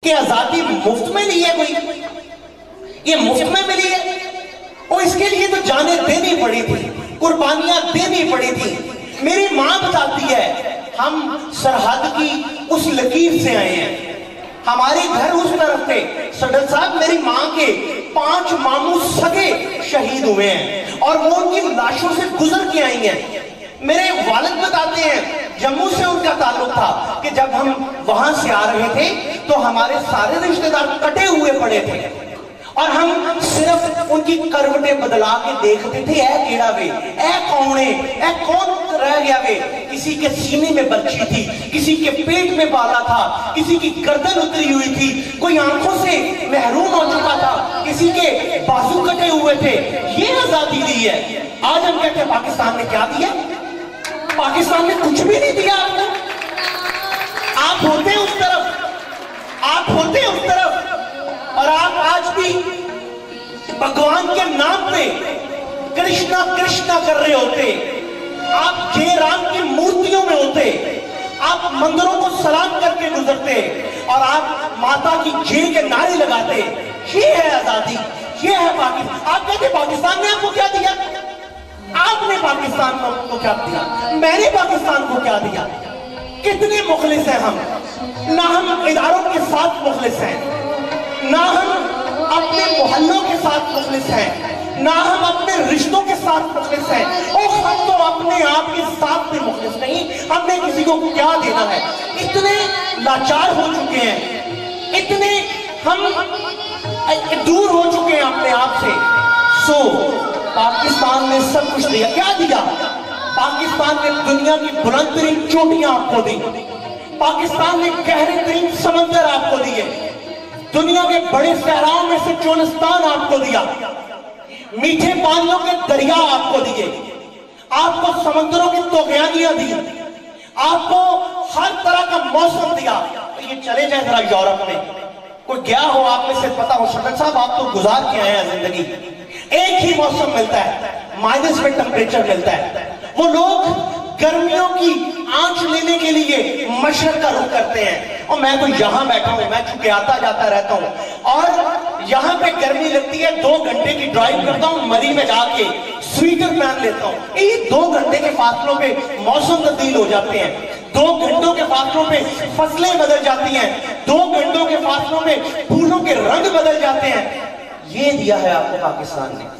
कि आजादी मुफ्त में ली है कोई? ये मुफ्त में मिली है? और इसके लिए तो जाने देनी पड़ी थी, कुर्बानियां देनी पड़ी थी। मेरी मां बताती है हम सरहद की उस लकीर से आए हैं, हमारे घर उस तरफ थे। सदर साहब, मेरी मां के 5 मामू सगे शहीद हुए हैं और वो उनकी लाशों से गुजर के आई हैं। मेरे वालिद बताते हैं जम्मू से उनका ताल्लुक था कि जब हम वहां से आ रहे थे तो हमारे सारे रिश्तेदार कटे हुए पड़े थे और हम सिर्फ उनकी करवटें बदला के देखते थे, ऐ केड़ा वे, ऐ कौन है, ऐ कौन रह गया वे। किसी के सीने में बर्छी थी, किसी के पेट में बाला था, किसी की गर्दन उतरी हुई थी, कोई आंखों से महरूम हो चुका था, किसी के बाजू कटे हुए थे। ये आजादी दी है। आज हम कहते हैं पाकिस्तान ने क्या दिया? पाकिस्तान ने कुछ भी नहीं दिया आपको। आप होते उस तरफ, आप होते उस तरफ और आप आज भी भगवान के नाम पे कृष्णा कृष्णा कर रहे होते, आप जय राम की मूर्तियों में होते, आप मंदिरों को सलाम करके गुजरते और आप माता की जय के नारे लगाते। ये है आजादी, ये है पाकिस्तान। आप कहते पाकिस्तान ने आपको क्या दिया? आपने पाकिस्तान को क्या दिया? मैंने पाकिस्तान को क्या दिया? कितने मुखलिस हैं हम? ना हम इदारों के साथ मुखलिस हैं, ना हम अपने मोहल्लों के साथ मुखलिस हैं, ना हम अपने रिश्तों के साथ मुखलिस हैं और हम तो अपने आप के साथ भी मुखलिस नहीं। हमने किसी को क्या देना है? इतने लाचार हो चुके हैं, इतने हम दूर हो चुके हैं अपने आप से। पाकिस्तान ने सब कुछ दिया। क्या दिया? पाकिस्तान ने दुनिया की बुलंद तरीन चोटियां आपको दी, पाकिस्तान ने गहरे तरीन समंदर आपको दिए, दुनिया के बड़े सहराओं में से चोलिस्तान आपको दिया, मीठे पानियों के दरिया आपको दिए, आपको समंदरों की तोगयानियां दी, आपको हर तरह का मौसम दिया। तो ये चले जाए जरा यूरोप में, कोई गया हो आप में से पता हो, शफक साहब आप तो गुजार के आए हैं जिंदगी, एक ही मौसम मिलता है, माइनस में टेम्परेचर मिलता है। वो लोग गर्मियों की आंच लेने के लिए मशरक का रुख करते हैं और मैं तो यहां बैठा हूं, मैं चूंकि आता जाता रहता हूं और यहां पे गर्मी लगती है। 2 घंटे की ड्राइव करता हूं, मरी में जाके स्वेटर पहन लेता हूं। ये 2 घंटे के फासलों पे मौसम तब्दील हो जाते हैं, 2 घंटों के फासलों पे फसलें बदल जाती हैं, 2 घंटों के फासलों में फूलों के रंग बदल जाते हैं। ये दिया है आपको पाकिस्तान ने।